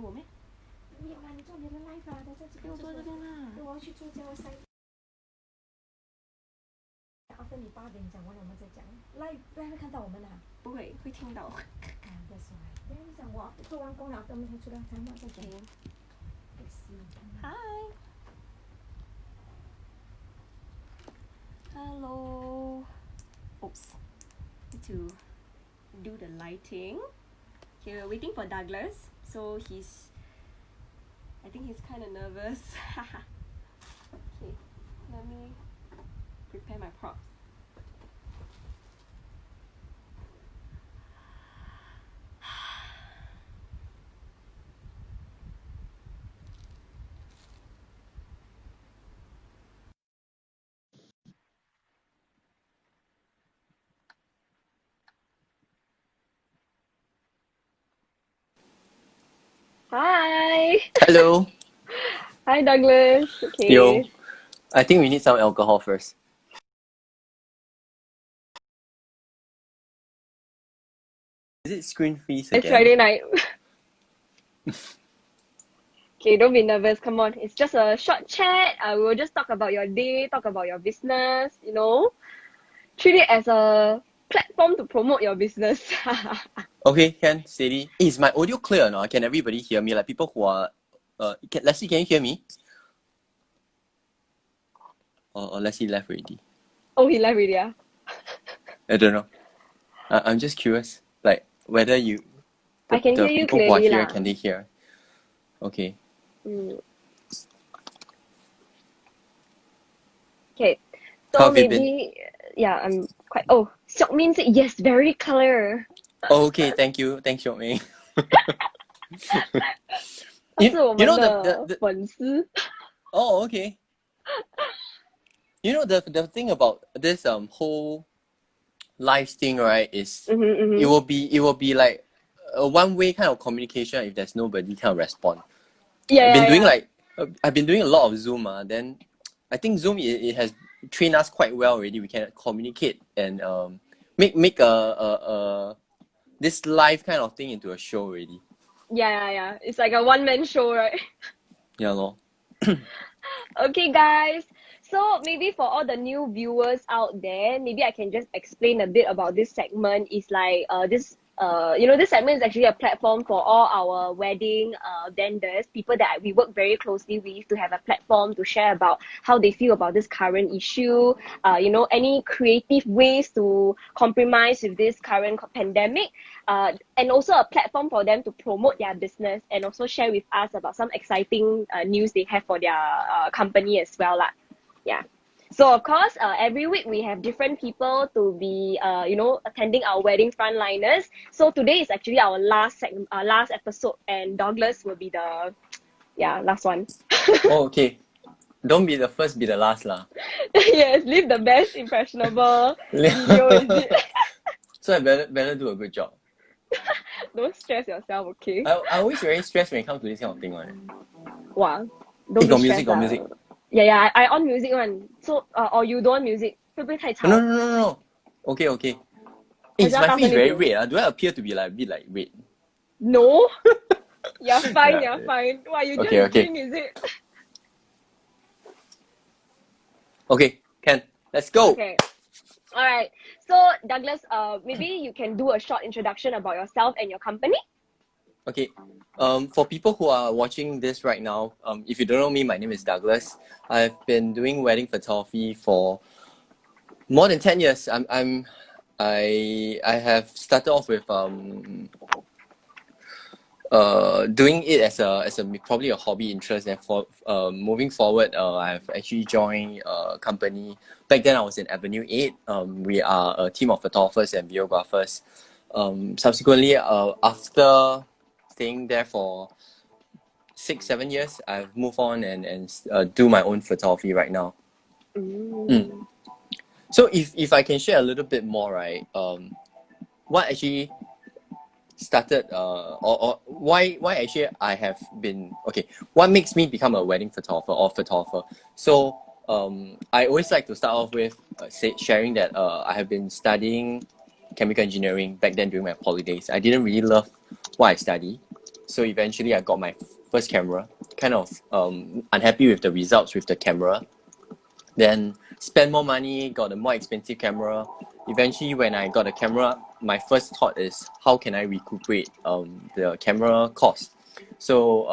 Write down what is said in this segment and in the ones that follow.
我咩？没有啦，你做你的 live 啦，在这边做这边啦。对，我要去做交赛。after 你8点讲完了，我们再讲。live 会看到我们啊？不会，会听到。that's why。等你讲我做完工了，我们才出来谈话再讲。Hi. Hello. Oops. Need to do the lighting. Okay, we're waiting for Douglas. So I think he's kind of nervous. Okay, let me prepare my props. Hi. Hello. Hi, Douglas. Okay. Yo. I think we need some alcohol first. Is it screen freeze again? It's Friday night. Okay, don't be nervous. Come on. It's just a short chat. We will just talk about your day, talk about your business, Treat it as a platform to promote your business. Okay, can steady. Is my audio clear or not? Can everybody hear me? Like people who are Leslie, can you hear me? Or Leslie left already. Oh, he left already, yeah? I don't know. I'm just curious. Like whether I can hear you people who are clearly here, lah. can they hear? Okay. Okay. How So have you been? maybe I'm quite Seok Min said yes, very clear. Oh, okay, thank you. Thanks, Xiao Ming. 他是我们 know 的 the 粉丝。 Oh, okay. The thing about this whole live thing, right, is it will be like a one-way kind of communication if there's nobody kind of respond. I've been doing a lot of Zoom, then I think Zoom it has trained us quite well already. We can communicate and make a this live kind of thing into a show already. Yeah. It's like a one-man show, right? Yeah, lor. Okay, guys. So maybe for all the new viewers out there, maybe I can just explain a bit about this segment. It's like this segment is actually a platform for all our wedding vendors, people that we work very closely with, to have a platform to share about how they feel about this current issue, any creative ways to compromise with this current pandemic, and also a platform for them to promote their business and also share with us about some exciting news they have for their company as well lah. Yeah. So of course, every week we have different people to be, attending our wedding frontliners. So today is actually our last episode, and Douglas will be the, last one. Oh, okay. Don't be the first, be the last lah. Yes, leave the best impressionable video, is it? So I better do a good job. Don't stress yourself, okay? I always very stressed when it comes to this kind of thing, right? Wow. Don't be got stressed. music, got music. Yeah, I on music one. So, or you don't on music. 会不会太吵？ No. Okay. Is my face very red? Do I appear to be like a bit like red? No. You're fine, Yeah. you're fine. Why you Okay, just okay. drink, is it? Okay, can. Let's go. Okay. Alright. So Douglas, maybe you can do a short introduction about yourself and your company. Okay. For people who are watching this right now, if you don't know me, my name is Douglas. I've been doing wedding photography for more than 10 years. I have started off with doing it as a probably a hobby interest, and for moving forward, I've actually joined a company. Back then I was in Avenue 8. We are a team of photographers and videographers. Subsequently, after staying there for 6-7 years, I've moved on and do my own photography right now. So if I can share a little bit more, right, what actually started or why actually I have been what makes me become a wedding photographer. So I always like to start off with sharing that I have been studying chemical engineering back then during my poly days. I didn't really love what I study. So eventually I got my first camera, kind of unhappy with the results with the camera. Then spend more money, got a more expensive camera. Eventually when I got a camera, my first thought is how can I recuperate the camera cost. So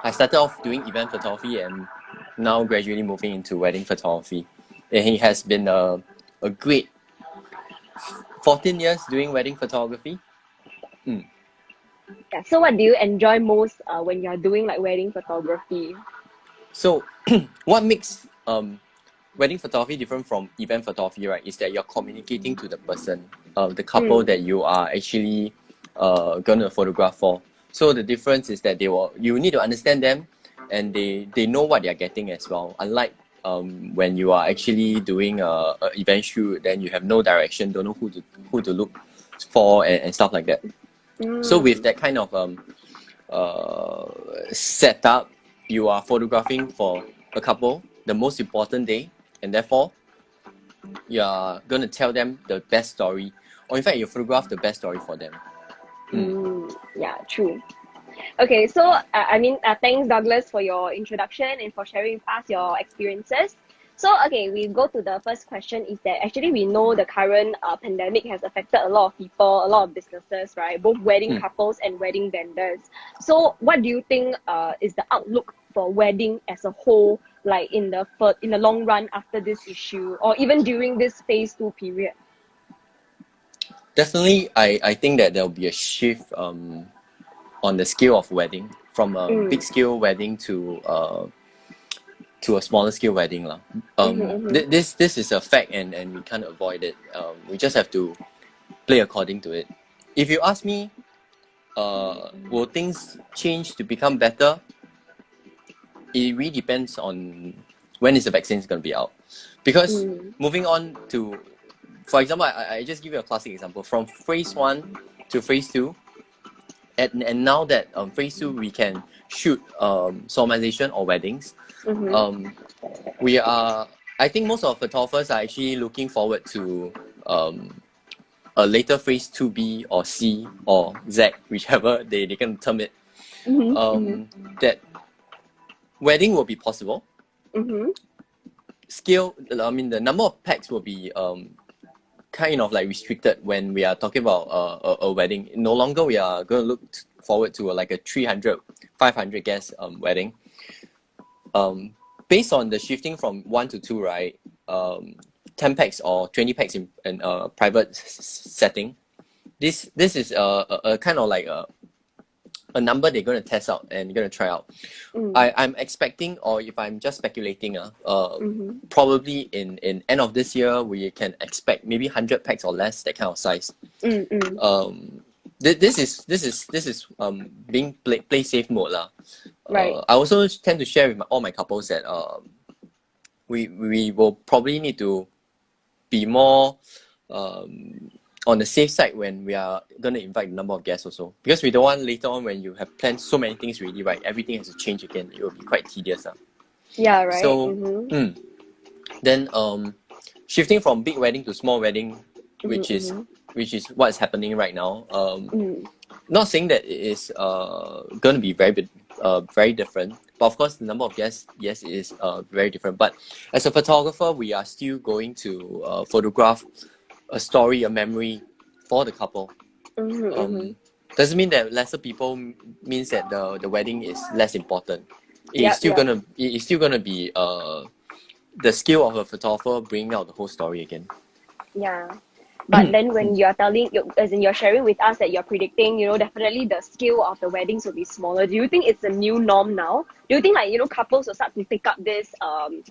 I started off doing event photography and now gradually moving into wedding photography. And it has been a great 14 years doing wedding photography. Yeah. So what do you enjoy most when you're doing like wedding photography? So what makes wedding photography different from event photography, right, is that you're communicating to the person, the couple that you are actually gonna photograph for. So the difference is that you need to understand them and they know what they're getting as well. Unlike when you are actually doing a event shoot, then you have no direction, don't know who to look for and stuff like that. So with that kind of setup, you are photographing for a couple the most important day, and therefore you are going to tell them the best story, or in fact you photograph the best story for them. Yeah, true. Okay, so thanks Douglas for your introduction and for sharing with us your experiences. So okay, we go to the first question. Is that actually we know the current pandemic has affected a lot of people, a lot of businesses, right? Both wedding couples and wedding vendors. So what do you think is the outlook for wedding as a whole, like in the long run after this issue, or even during this phase 2 period? Definitely, I think that there will be a shift on the scale of wedding from a big scale wedding to a smaller scale wedding. This is a fact and we can't avoid it. We just have to play according to it. If you ask me, will things change to become better? It really depends on when is the vaccine going to be out. Because moving on to, for example, I just give you a classic example. From phase 1 to phase 2, and now that phase 2 we can shoot solemnization or weddings, I think most of the photographers are actually looking forward to a later phase 2B or C or Z, whichever they can term it, that wedding will be possible. Scale, the number of packs will be kind of like restricted when we are talking about a wedding. No longer we are going to look forward to like a 300, 500 guest wedding. Based on the shifting from 1 to 2, right, 10 packs or 20 packs in a private setting, this is a kind of like a number they're going to test out and going to try out. I'm expecting, or if I'm just speculating, probably in end of this year we can expect maybe 100 packs or less, that kind of size. This is being play safe mode lah. Right. I also tend to share with all my couples that we will probably need to be more on the safe side when we are going to invite a number of guests also, because we don't want later on when you have planned so many things already, right, everything has to change again. It will be quite tedious. Yeah, right. So then shifting from big wedding to small wedding, which is what's happening right now. Not saying that it is going to be very different, but of course the number of guests, yes, it is very different. But as a photographer, we are still going to photograph a story, a memory for the couple. Doesn't mean that lesser people means that the wedding is less important. It's still gonna be the skill of a photographer bringing out the whole story again. Yeah. But then when you're you're sharing with us that you're predicting, definitely the scale of the weddings will be smaller. Do you think it's a new norm now? Do you think couples will start to pick up this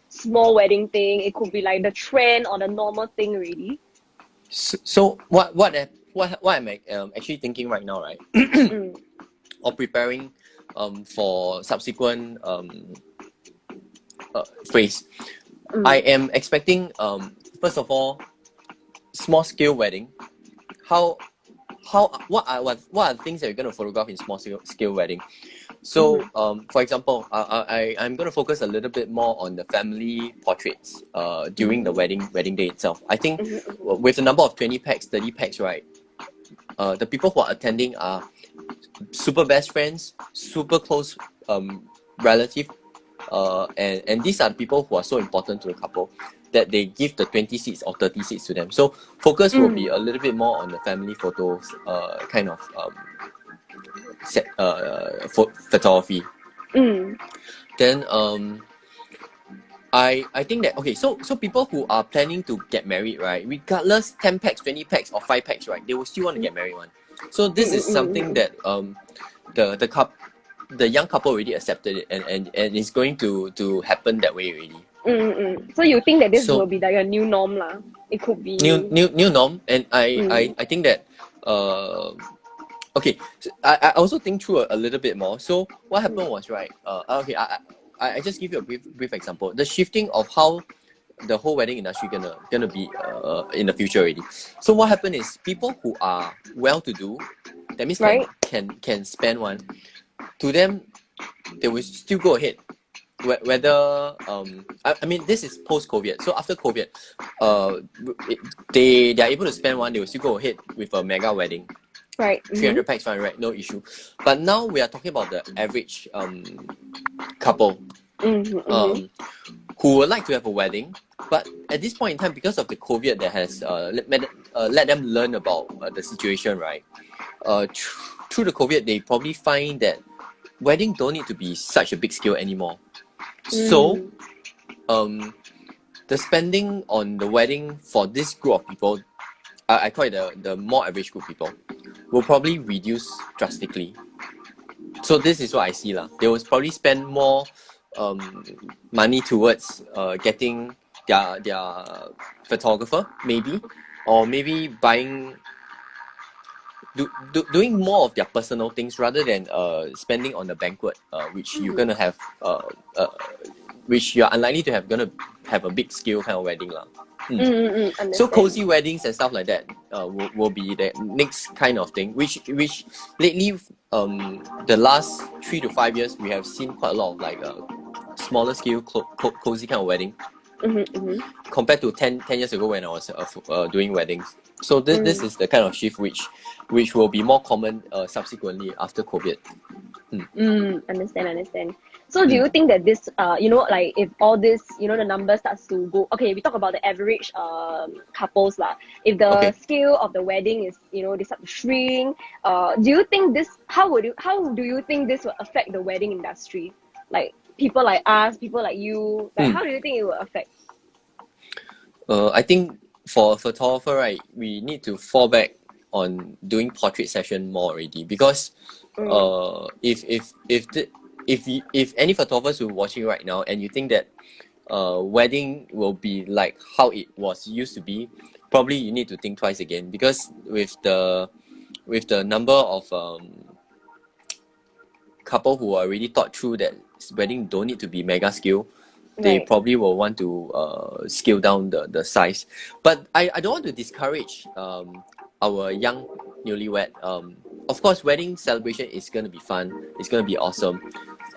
small wedding thing? It could be like the trend or the normal thing already? So what I'm actually thinking right now, right, or preparing for subsequent phase, I am expecting first of all, small scale wedding. How what are the things that you're going to photograph in small scale wedding. So for example, I'm going to focus a little bit more on the family portraits during the wedding day itself. I think with the number of 20 packs, 30 packs, right, the people who are attending are super best friends, super close relative, and these are the people who are so important to the couple that they give the 20 seats or 30 seats to them. So focus will be a little bit more on the family photos, kind of photography. Then I think that, okay, so people who are planning to get married, right, regardless 10 packs, 20 packs or 5 packs, right, they will still want to get married one. So this is something that the young couple already accepted it, and it's going to happen that way already. So you think that this will be like a new norm lah? It could be new norm, and I think that okay, so I also think through a little bit more. So what happened was, right, okay, I just give you a brief example. The shifting of how the whole wedding industry gonna be in the future already. So what happened is, people who are well-to-do, that means can spend one, to them they will still go ahead. Whether I mean, this is post-COVID, so after COVID, they are able to spend one, they will still go ahead with a mega wedding. Right. 300 packs, fine, right? No issue. But now we are talking about the average couple who would like to have a wedding, but at this point in time, because of the COVID that has let them learn about the situation, right? Through the COVID, they probably find that wedding don't need to be such a big scale anymore. So, the spending on the wedding for this group of people, I call it the more average group people, will probably reduce drastically. So this is what I see lah. They will probably spend more money towards getting their photographer, maybe, or maybe buying, doing more of their personal things rather than spending on the banquet, which you're gonna have, which you're unlikely to gonna have a big scale kind of wedding lah. So cozy weddings and stuff like that will be the next kind of thing, which lately the last 3 to 5 years we have seen quite a lot of like smaller scale cozy kind of wedding, compared to 10 years ago when I was doing weddings. So this is the kind of shift which will be more common subsequently after COVID. Understand. So do you think that this, like if all this, the number starts to go, okay, we talk about the average couples lah. If the scale of the wedding is, they start to shrink, do you think this, how do you think this will affect the wedding industry? Like people like us, people like you, like how do you think it will affect? I think for a photographer, right, we need to fall back on doing portrait session more already, because if any photographers who are watching right now and you think that wedding will be like how it was used to be, probably you need to think twice again, because with the number of couple who are already thought through that wedding don't need to be mega scale, they probably will want to scale down the size. But I don't want to discourage our young newlywed. Of course, wedding celebration is going to be fun. It's going to be awesome.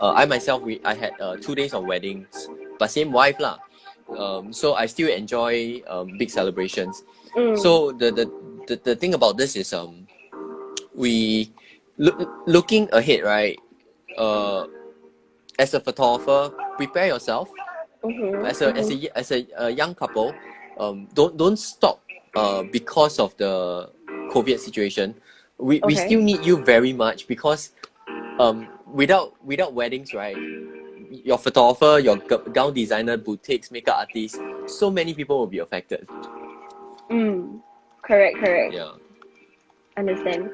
I myself, I had 2 days of weddings, but same wife lah. So I still enjoy big celebrations. So the thing about this is we looking ahead, right? As a photographer, prepare yourself. As a young couple, don't stop because of the COVID situation. We still need you very much, because without weddings, right, your photographer, your gown designer, boutiques, makeup artists, so many people will be affected. Correct. Yeah. Understand.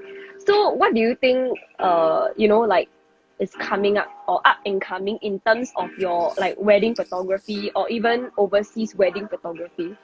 So what do you think like is coming up or up and coming in terms of your like wedding photography or even overseas wedding photography?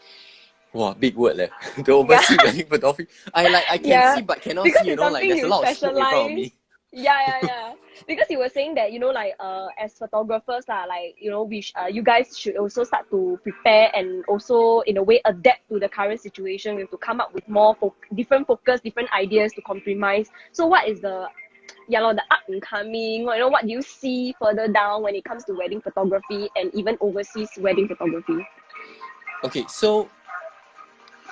Wow, big word leh. The overseas wedding photography. I can see but cannot because see, like there's a lot of smoke in front of me. Yeah. Because you were saying that, like as photographers like, you guys should also start to prepare and also in a way adapt to the current situation. We have to come up with more different focus, different ideas to compromise. So what is the the up and coming, what do you see further down when it comes to wedding photography and even overseas wedding photography? Okay, so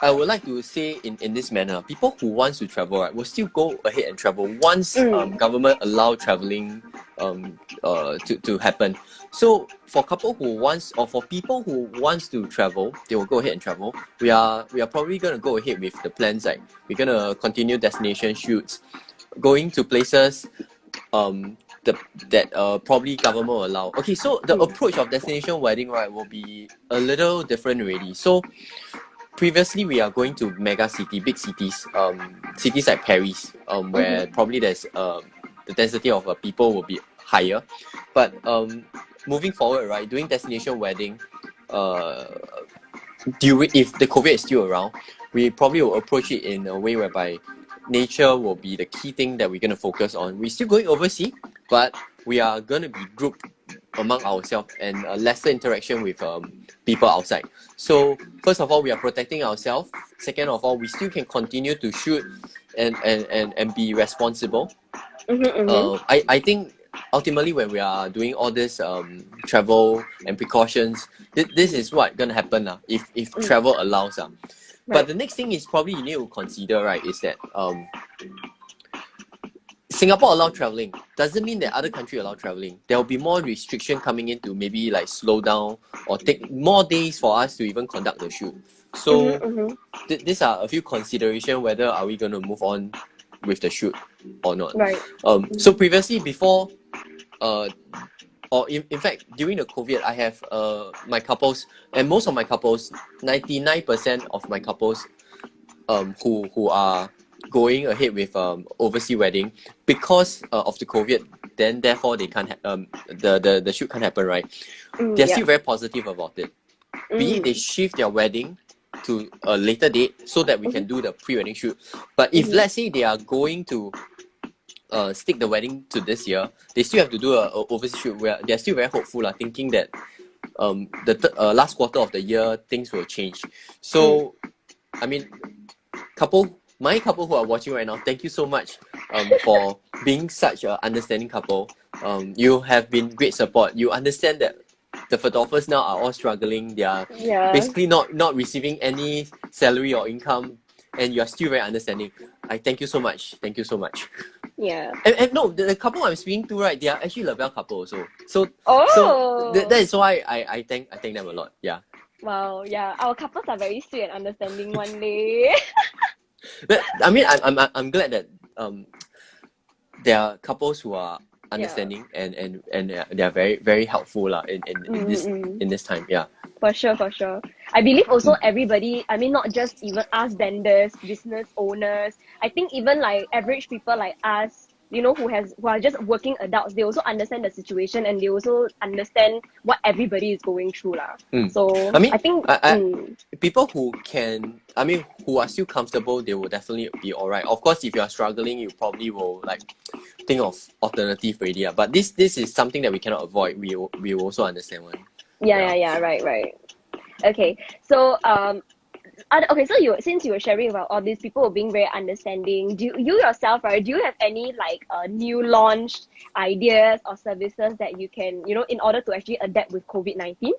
I would like to say in this manner, people who wants to travel, right, will still go ahead and travel once government allow traveling to happen. So for couple who wants, or for people who wants to travel, they will go ahead and travel. We are probably gonna go ahead with the plans, like we're gonna continue destination shoots, going to places that probably government will allow. Okay, so the approach of destination wedding, right, will be a little different already. So previously we are going to mega city, big cities, cities like Paris, where probably there's the density of people will be higher. But moving forward, right, doing destination wedding, if the COVID is still around, we probably will approach it in a way whereby nature will be the key thing that we're going to focus on. We're still going overseas, but we are going to be grouped among ourselves and lesser interaction with people outside. So first of all, we are protecting ourselves. Second of all, we still can continue to shoot and be responsible. I think ultimately when we are doing all this travel and precautions, this is what gonna happen if travel allows. But the next thing is probably you need to consider, right, is that Singapore allow traveling doesn't mean that other country allow traveling. There will be more restriction coming in to maybe like slow down or take more days for us to even conduct the shoot. So these are a few considerations whether are we going to move on with the shoot or not. Right. So previously before or in fact during the COVID, I have my couples, and most of my couples, 99% of my couples who are going ahead with overseas wedding because of the COVID, then therefore they can't the shoot can't happen, right? They're still very positive about it. Be it they shift their wedding to a later date so that we can do the pre-wedding shoot. But if let's say they are going to stick the wedding to this year, they still have to do a overseas shoot where they're still very hopeful, thinking that the last quarter of the year things will change. So I mean, my couple who are watching right now, thank you so much for being such an understanding couple. You have been great support. You understand that the photographers now are all struggling. They are basically not receiving any salary or income, and you are still very understanding. I thank you so much. Thank you so much. Yeah. And no, the couple I'm speaking to, right, they are actually Labelle couple also. So that is why I thank them a lot. Yeah. Wow, yeah. Our couples are very sweet and understanding one day. But I mean, I'm glad that there are couples who are understanding and they are very very helpful in this time. Yeah. For sure. I believe also everybody, I mean, not just even us vendors, business owners, I think even like average people like us, who are just working adults, they also understand the situation and they also understand what everybody is going through. So I mean, I think people who who are still comfortable, they will definitely be alright. Of course, if you are struggling, you probably will like think of alternative already. But this is something that we cannot avoid. We will also understand one. Yeah, right. Okay, so so since you were sharing about all these, people were being very understanding. Do you yourself, right, do you have any like new launched ideas or services that you can, in order to actually adapt with COVID-19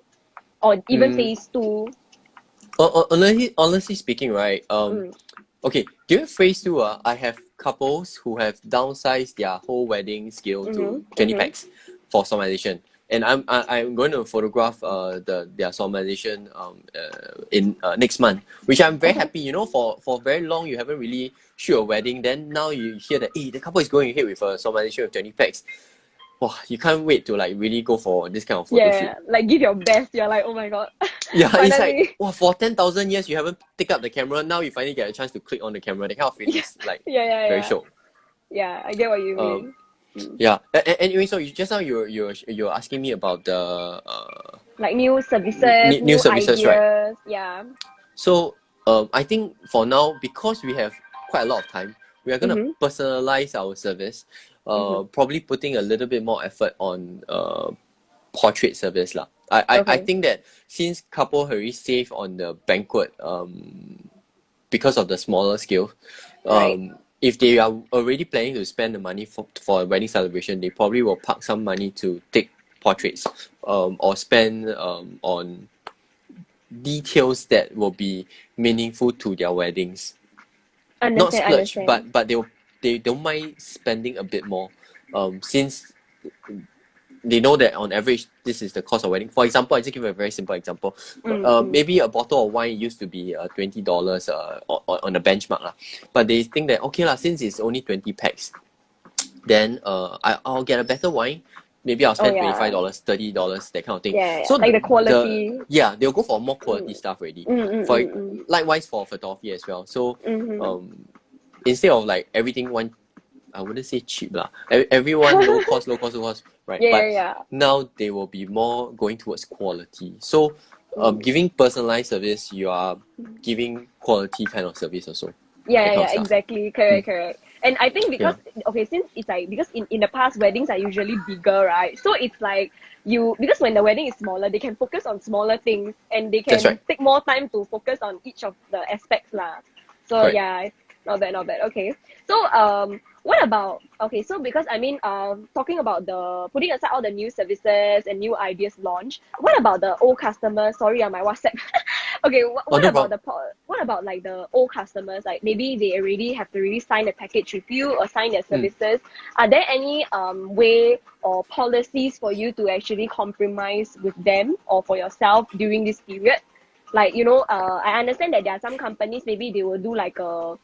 or even phase 2? Honestly speaking, right, okay, during phase 2, I have couples who have downsized their whole wedding scale to 20 packs for solemnization. And I'm going to photograph their solemnization in next month, which I'm very happy. For very long you haven't really shoot a wedding, then now you hear that the couple is going ahead with a solemnization of 20 packs. Wow, you can't wait to like really go for this kind of photo shoot. Like give your best. You're like, oh my god. Yeah, it's like, wow, for 10,000 years you haven't picked up the camera, now you finally get a chance to click on the camera. That kind of feeling is like very show. Yeah, I get what you mean. Yeah. Anyway, so just now you're asking me about the like new services, new services, ideas, right? Yeah. So I think for now, because we have quite a lot of time, we are gonna personalize our service. probably putting a little bit more effort on portrait service lah. I think that since couple already save on the banquet because of the smaller scale, Right. if they are already planning to spend the money for a wedding celebration, they probably will park some money to take portraits or spend on details that will be meaningful to their weddings. Not splurge, Understand. but they don't mind spending a bit more, since they know that on average this is the cost of wedding. For example, I just give a very simple example. Maybe a bottle of wine used to be $20 on the benchmark lah. But they think that okay lah, since it's only 20 packs, then I'll get a better wine. Maybe I'll spend $25, $30, that kind of thing. Yeah, So like the quality. they'll go for more quality stuff already. Likewise for photography as well. So instead of like everything one, I wouldn't say cheap lah. Everyone low cost, right? But now they will be more going towards quality. So giving personalized service, you are giving quality kind of service also. Yeah, exactly. Correct. And I think because since it's like because in the past weddings are usually bigger, right? So it's like because when the wedding is smaller, they can focus on smaller things and they can take more time to focus on each of the aspects lah. So not bad. Okay. So what about so because I mean talking about the putting aside all the new services and new ideas launch, what about the old customers? Sorry on my WhatsApp. Okay, what about like the old customers? Like maybe they already have to really sign a package with you or sign their services. Are there any way or policies for you to actually compromise with them or for yourself during this period? Like I understand that there are some companies maybe they will do like a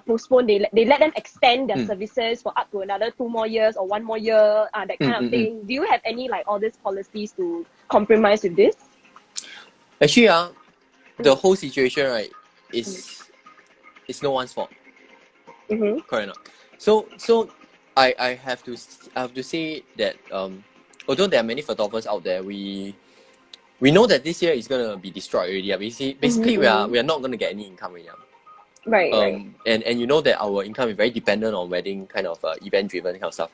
postpone. They let them extend their services for up to another 2 more years or 1 more year. That kind of thing. Do you have any like all these policies to compromise with this? Actually, the whole situation, right, is no one's fault. Correct or not? So I have to say that although there are many photographers out there, we know that this year is gonna be destroyed already. Basically, we are not gonna get any income already. Right. And you know that our income is very dependent on wedding kind of event driven kind of stuff.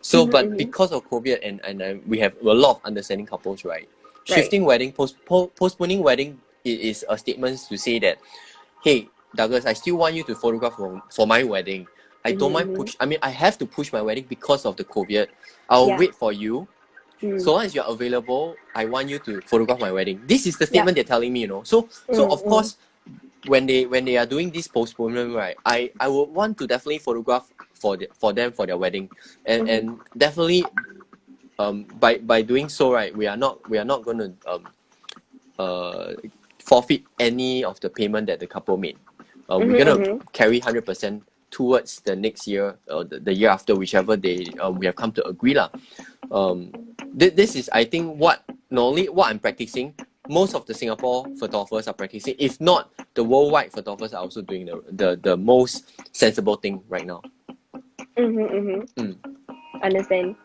So but because of COVID and we have a lot of understanding couples, right? Shifting wedding, postponing wedding is a statement to say that, hey, Douglas, I still want you to photograph for my wedding. I don't mind I have to push my wedding because of the COVID. I'll wait for you. So long as you're available, I want you to photograph my wedding. This is the statement they're telling me, So of course, when they are doing this postponement, right, I would want to definitely photograph for them for their wedding. And definitely by doing so, right, we are not gonna forfeit any of the payment that the couple made. We're gonna carry 100% towards the next year or the year after, whichever we have come to agree lah. This is, I think, what not only what I'm practicing, most of the Singapore photographers are practicing. If not, the worldwide photographers are also doing the most sensible thing right now. Understand.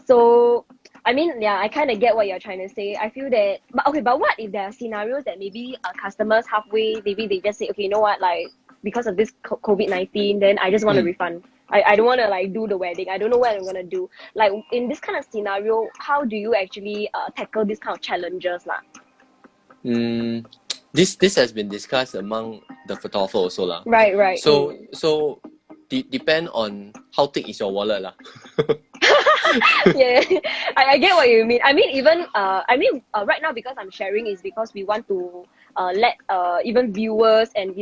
So I mean, I kind of get what you're trying to say. I feel that, but what if there are scenarios that maybe customers halfway, maybe they just say, okay, you know what, like because of this COVID-19, then I just want a refund. I don't want to like do the wedding. I don't know what I'm gonna do. Like in this kind of scenario, how do you actually tackle this kind of challenges lah? This has been discussed among the photographer also lah. Right. So depend on how thick is your wallet lah. I get what you mean. I mean, even right now, because I'm sharing is because we want to let even viewers and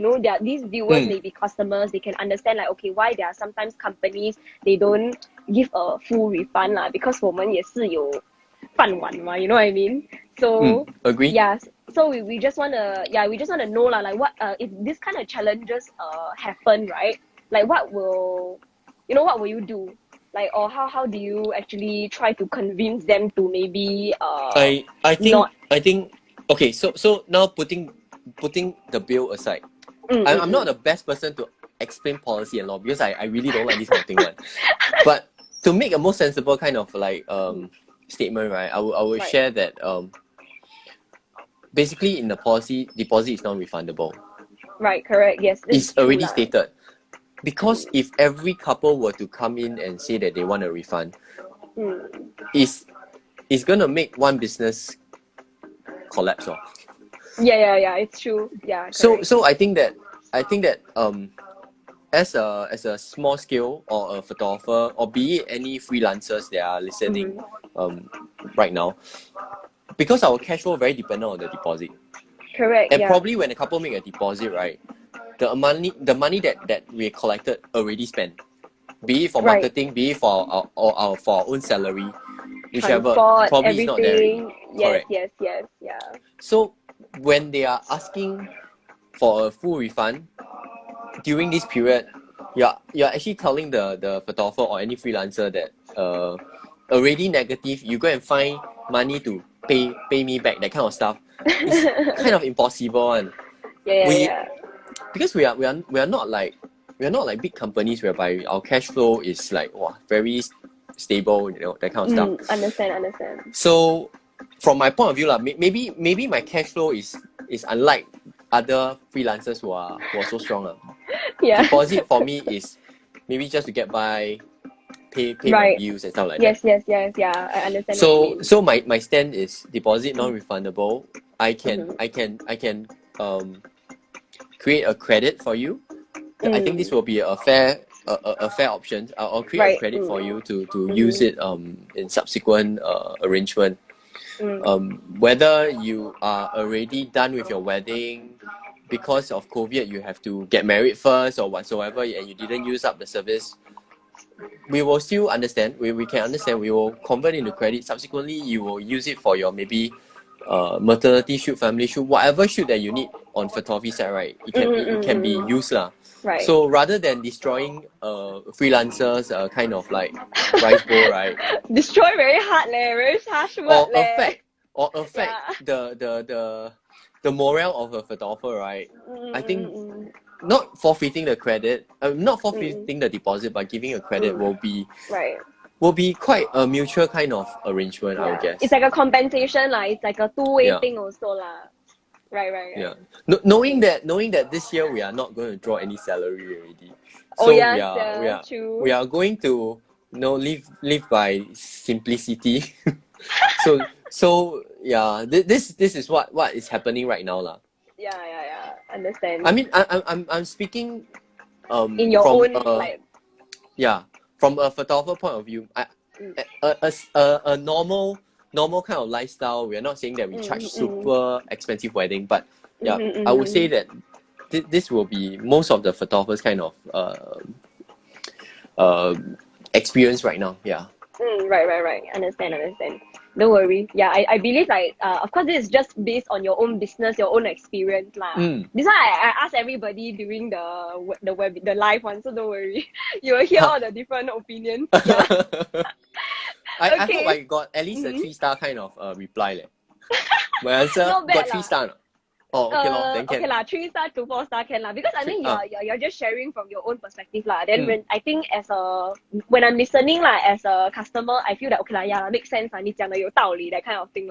these viewers may be customers. They can understand like, okay, why there are sometimes companies they don't give a full refund lah, because 我们也是有饭碗嘛, you know what I mean? So agree. Yeah. So we just wanna know lah, like what if this kind of challenges happen, right? Like what will you do? Like, or how do you actually try to convince them to maybe I think okay, so now putting the bill aside, I'm not the best person to explain policy and law because I really don't like this kind of thing one. But to make a more sensible kind of like statement, right, I would share that basically in the policy, deposit is non-refundable. Right, correct, yes. It's already stated. because if every couple were to come in and say that they want a refund, it's gonna make one business collapse. Yeah, it's true. Yeah, correct. So I think that as a small scale or a photographer, or be it any freelancers that are listening right now, because our cash flow very dependent on the deposit. Correct, And yeah. probably when a couple make a deposit, right, the money that we collected already spent, be it for Right. marketing, be it for our for our own salary, whichever, Transport, probably is not there already. everything. Yes, Correct. yes, yeah. So when they are asking for a full refund during this period, you're actually telling the photographer or any freelancer that already negative, you go and find money to pay me back, that kind of stuff. It's kind of impossible one. Yeah. Because we are not like big companies whereby our cash flow is like very stable, that kind of stuff. Understand. So from my point of view, maybe my cash flow is unlike other freelancers who are so strong. Yeah. Deposit for me is maybe just to get by, pay my bills and stuff like that. Yes, yeah. I understand what you mean. So my stand is deposit non-refundable. I can create a credit for you. I think this will be a fair option. I'll create a credit for you to use it in subsequent arrangement. Whether you are already done with your wedding, because of COVID you have to get married first or whatsoever, and you didn't use up the service, we will still understand. We can understand. We will convert into credit. Subsequently, you will use it for your maybe maternity shoot, family shoot, whatever shoot that you need on photography side, right? It can be used lah. Right. So rather than destroying freelancers, kind of like rice bowl, right? Destroy very hard very harsh word affect the morale of a photographer, right? I think not forfeiting the credit, not forfeiting the deposit, but giving a credit will be quite a mutual kind of arrangement, I would guess. It's like a compensation it's like a two-way thing also Right. Yeah. Knowing that this year we are not going to draw any salary already. So we are going to live by simplicity. so yeah, this is what is happening right now lah. Yeah. Understand. I mean, I'm speaking in your from own from a photographer point of view. A normal kind of lifestyle. We are not saying that we charge super expensive wedding, but I would say that this will be most of the photographers kind of experience right now. Yeah. Right. Understand. Don't worry. Yeah, I believe of course this is just based on your own business, your own experience lah. This one I ask everybody during the live one, so don't worry. You will hear all the different opinions. Yeah. I hope I got at least a 3-star kind of reply. My answer got 3 star. Oh, okay then can. Okay 3-star to 4-star can because I think you're just sharing from your own perspective Then when I think when I'm listening as a customer, I feel that okay makes sense 你讲的有道理 that kind of thing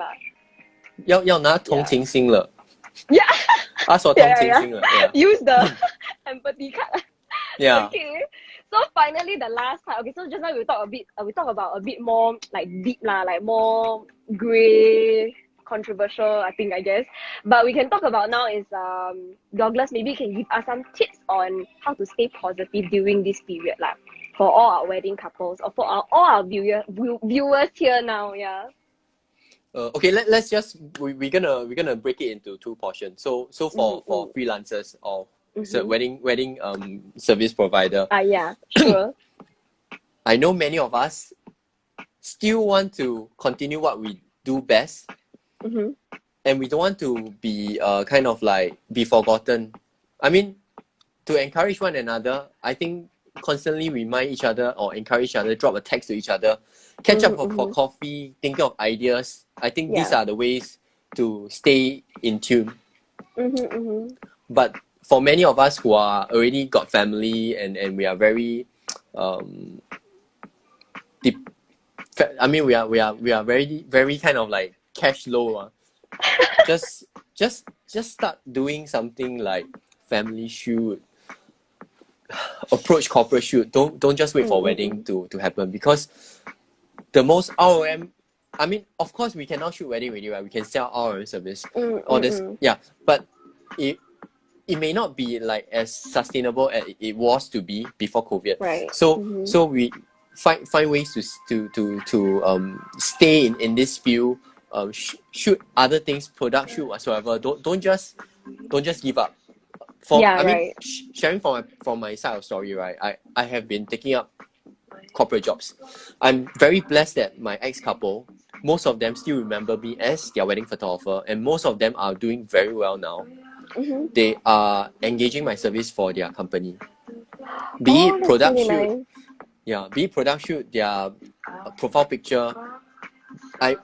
要拿同情心了。Yeah. 说同情心了。Use the empathy card. Yeah. Okay. So finally the last part. Okay, so just now we talk about a bit more like deep like more grey, controversial, I guess. But we can talk about now is Douglas maybe can give us some tips on how to stay positive during this period for all our wedding couples or for all our viewers here now. Yeah. Okay, let's just we're gonna break it into 2 portions. So for freelancers or wedding service provider. Yeah, sure. I know many of us still want to continue what we do best. And we don't want to be kind of like be forgotten. I mean, to encourage one another, I think constantly remind each other or encourage each other, drop a text to each other, catch up for coffee, think of ideas. I think these are the ways to stay in tune. But for many of us who are already got family and we are very I mean we are very very kind of like cash low. Just start doing something like family shoot, approach corporate shoot, don't just wait for wedding to happen, because the most ROM, I mean, of course we cannot shoot wedding already, right? We can sell ROM service, all this, yeah, but it may not be like as sustainable as it was to be before COVID. Right. So we find ways to stay in this field, shoot other things, product shoot whatsoever. Don't just give up. I mean, sharing from my side of story, right? I have been taking up corporate jobs. I'm very blessed that my ex-couple, most of them still remember me as their wedding photographer, and most of them are doing very well now. They are engaging my service for their company. Be it product shoot, be it product shoot, their profile picture. I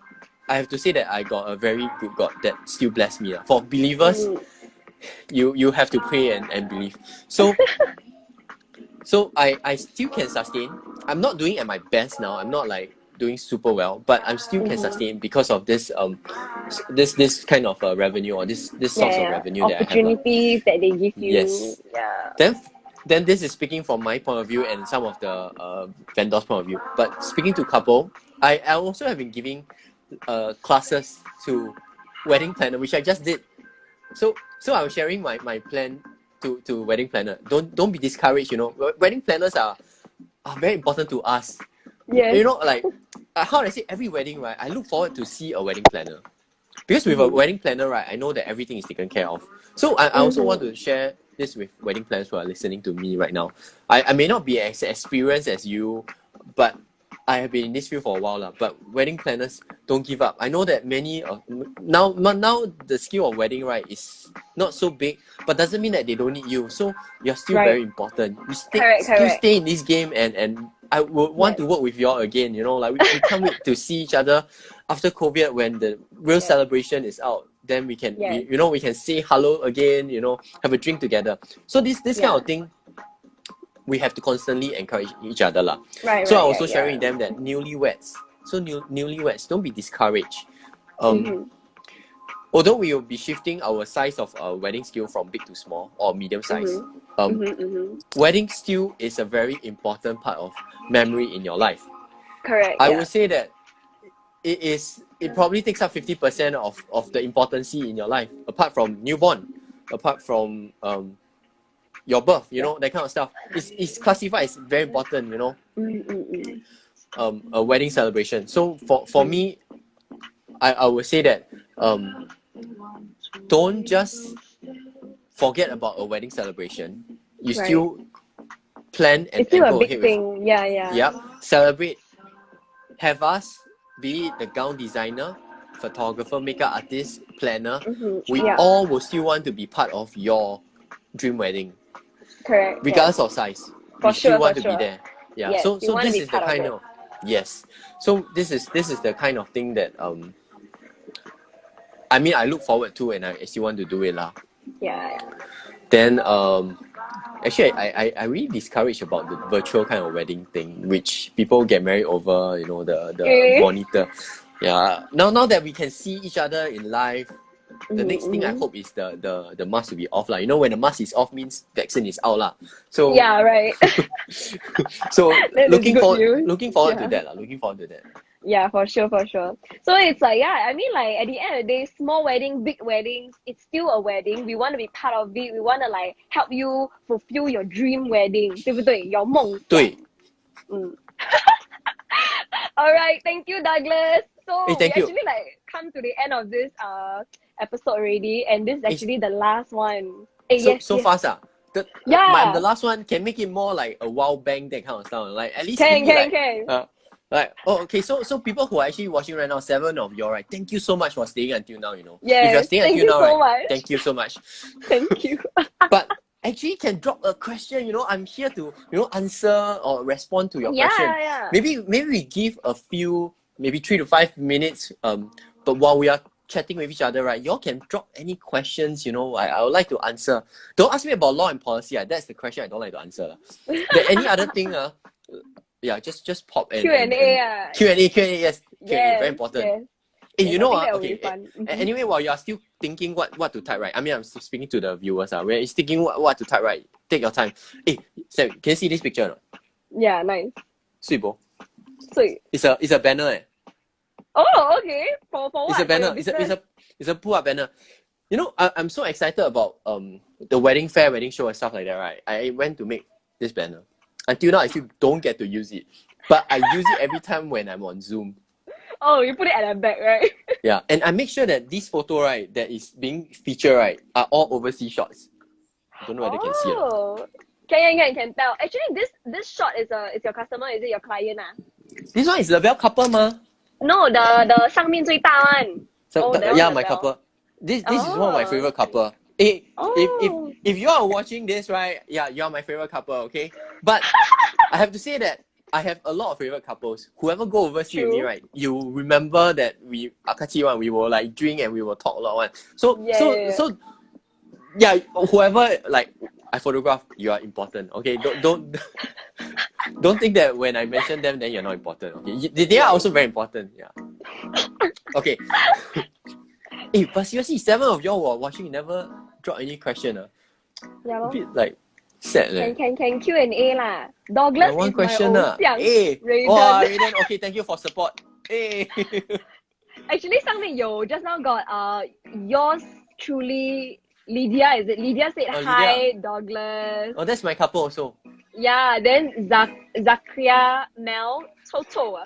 have to say that I got a very good God that still bless me. For believers, you have to pray and believe. So I still can sustain. I'm not doing at my best now. I'm not like doing super well, but I'm still can sustain because of this this kind of revenue, or this source of revenue that I have. Opportunities that they give you. Yes. Yeah. Then this is speaking from my point of view and some of the vendors' point of view. But speaking to couple, I also have been giving classes to wedding planner, which I just did. So I was sharing my plan to wedding planner. Don't be discouraged. Wedding planners are very important to us. Yes. Like how do I say, every wedding, right? I look forward to see a wedding planner, because with a wedding planner, right, I know that everything is taken care of. So I also want to share this with wedding planners who are listening to me right now. I may not be as experienced as you, but I have been in this field for a while, but wedding planners, don't give up. I know that many now the skill of wedding, right, is not so big, but doesn't mean that they don't need you. So you're still very important. You still stay in this game, and I would want to work with you all again. Like we can't wait to see each other after COVID, when the real celebration is out. Then we can we can say hello again. Have a drink together. So this kind of thing, we have to constantly encourage each other lah. So I also sharing with them that newlyweds, don't be discouraged. Although we will be shifting our size of wedding skill from big to small or medium size, wedding still is a very important part of memory in your life. Correct. I would say that it probably takes up 50% of the importance in your life, apart from newborn, apart from your birth, that kind of stuff. It's classified as very important, a wedding celebration. So for me, I would say that don't just forget about a wedding celebration. You still plan and still go a big ahead thing. with. Yeah. Celebrate. Have us, be it the gown designer, photographer, makeup artist, planner, we all will still want to be part of your dream wedding. Correct. Regardless of size. We still want to be there. Yeah. Yes, So this is the kind of So this is the kind of thing that I mean, I look forward to, and I still want to do it lah. Yeah. Then actually I really discouraged about the virtual kind of wedding thing, which people get married over, the monitor. Yeah. Now that we can see each other in live, the next thing I hope is the mask to be off lah. When the mask is off means vaccine is out lah. So yeah, right. So looking forward to that lah. Looking forward to that. Yeah, for sure. So it's like, I mean, like at the end of the day, small wedding, big weddings, it's still a wedding. We want to be part of it. We want to like help you fulfill your dream wedding, 对不对? Your 梦想。对。Alright, thank you, Douglas. So we thank you. actually like come to the end of this episode already, and this is actually the last one. So fast the last one can make it more like a wow bang, that kind of stuff. Like at least can. Okay, so people who are actually watching right now, 7 of you all, right? Thank you so much for staying until now. Yes, if you're staying until now, right? Thank you so much. Thank you. But actually, can drop a question. I'm here to answer or respond to your question. Yeah. Maybe we give a few, maybe 3 to 5 minutes. But while we are chatting with each other, right? Y'all can drop any questions. I would like to answer. Don't ask me about law and policy. That's the question I don't like to answer. But any other thing, yeah, just pop in. Q&A. Q&A, yes. Q&A, very important. Yes. Hey, Yes, you I know think what? that will be Okay. fun. Anyway, while you are still thinking what to type, right? I mean, I'm still speaking to the viewers. Where you're thinking what to type, right? Take your time. Hey, Sam, can you see this picture or not? Yeah, nice. Sweet, bro. Sweet. It's a banner. Oh, okay. For It's what? a For your banner. business? It's a pull-up banner. You know, I'm so excited about the wedding fair, wedding show and stuff like that, right? I went to make this banner. Until now, I still don't get to use it. But I use it every time when I'm on Zoom. Oh, you put it at the back, right? Yeah, and I make sure that this photo, right, that is being featured, right, are all overseas shots. I don't know whether you can see it. Oh. Can tell. Actually, this shot is your customer, is it your client? Ah? This one is Labelle couple, ma. No, the 上面最大 one. So, Oh, that yeah, one my Labelle. couple. This is one of my Oh. favorite couple. Hey, Oh. if you are watching this, right, yeah, you are my favorite couple, okay? But I have to say that I have a lot of favorite couples. Whoever go overseas with me, True. right, you remember that we we will like drink and we will talk a lot one. So Yeah. yeah, whoever like I photograph, you are important. Okay, don't think that when I mention them, then you're not important. Okay, they are also very important. Yeah. Okay. Hey, but seriously, 7 of y'all were watching, you never drop any question. Yeah, A lor. bit like sad. Can Q&A lah. Douglas One is my question. ovxiang. Hey, Raiden. wow, Raiden. Okay, thank you for support. Hey. Actually, 上面有 just now got yours truly, Lydia, is it? Lydia said Oh, hi, Lydia. Douglas. Oh, that's my couple also. Yeah, then Zakria Mel, 臭臭 ah.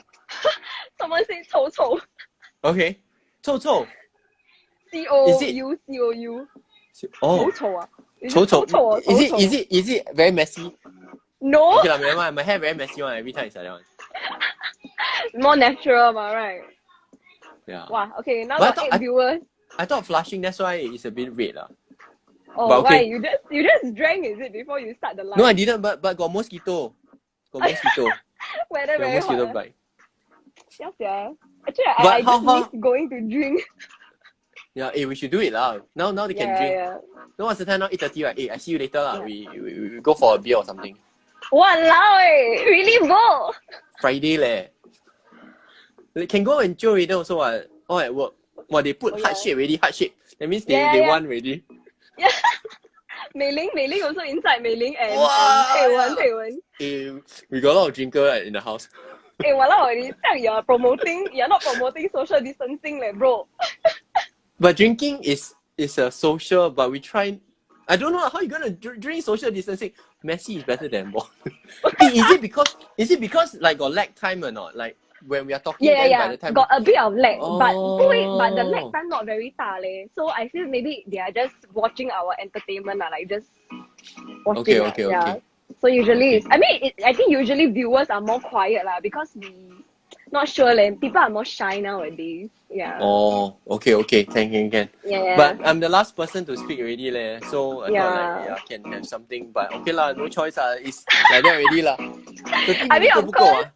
Someone said 臭臭. Okay.臭臭. Is it? C-O-U. Oh, 臭臭 ah. Is it 臭臭. 臭臭 or 臭臭? Is it very messy? No, Okay, never mind. My hair very messy one. Every time it's like that one. more natural ma, right? Yeah. Wow, okay, now But got 8 viewers. I thought flushing, that's why it's a bit red. Oh, but okay. why? You just drank, is it, before you start the live? No, I didn't, but got mosquito. Got mosquito. Weather Got very mosquito hot. bite. Yes, yeah. Actually, But I how- just miss going to drink. Yeah, we should do it lah. Now they can drink. Yeah. No, what's the time now? 8:30, right? I see you later lah. Yeah. We go for a beer or something. Walao, really bo. Friday leh. Can go and chill already also all at work. Well, they put Oh, heart yeah. shape already, heart shape. That means they Yeah. won already. Yeah. Mei Ling also inside Mei Ling and Wow. Pei Wen. We got a lot of drinker in the house. Walao, you're not promoting social distancing leh, bro. But drinking is a social, but we try. I don't know how you gonna drink social distancing. Messi is better than ball. Is it because like got lag time or not? Like when we are talking, then by the time got a bit of lag, but the lag Oh. time not very 大 leh. So I feel maybe they are just watching our entertainment lah, like just watching. Okay. Yeah. So usually, I think usually viewers are more quiet lah because not sure leh. People are more shy nowadays. Yeah. Oh, okay. Can. Yeah. But I'm the last person to speak already leh. So I thought Yeah. can have something. But okay lah, no choice It's like that already lah. 30 I mean, minutes of 够不够啊？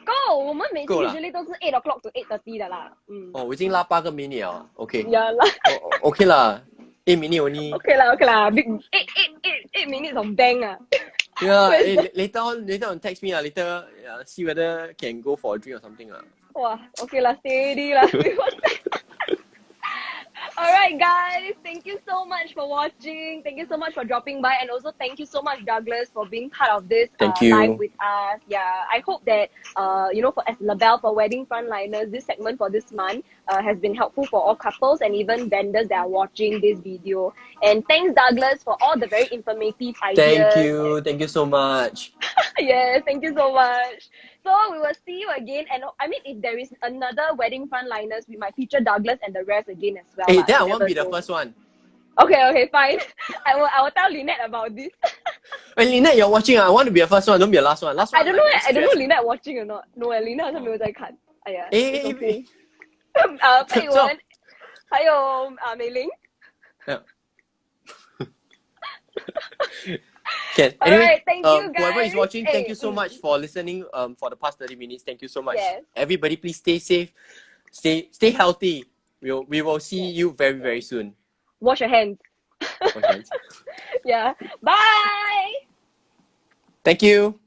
够，我们每次够啦 usually 都是 8 o'clock to 8:30的啦。哦，我已经拉8个 minute 了。Okay. Yeah 啦。Okay lah. 8 minute only. Okay lah. Big 8 minutes of bang ah. Yeah, later on text me later see whether can go for a drink or something Wah, okay lah, steady lah. Alright guys, thank you so much for watching. Thank you so much for dropping by, and also thank you so much Douglas for being part of this Thank you. live with us. Yeah, I hope that as Labelle for Wedding Frontliners, this segment for this month has been helpful for all couples and even vendors that are watching this video. And thanks Douglas for all the very informative ideas. Thank you so much. Yes, thank you so much. So we will see you again, and if there is another Wedding Frontliners, we might feature Douglas and the rest again as well. Hey, lah. then I You won't never be the know. first one. Okay, fine. I will tell Lynette about this. Hey, Lynette, you're watching I want to be the first one, don't be the last one. Last one. I don't know Lynette watching or not. No, Lynette 好像没有在看。哎呀，Hey, it's okay. 这佩文，还有美玲。Can. All Anyway, right, thank you whoever is guys. watching, thank Hey, you so much for listening. For the past 30 minutes, thank you so much. Yes. Everybody, please stay safe, stay healthy. We will see you very, very soon. Wash your hands. Okay. Yeah. Bye. Thank you.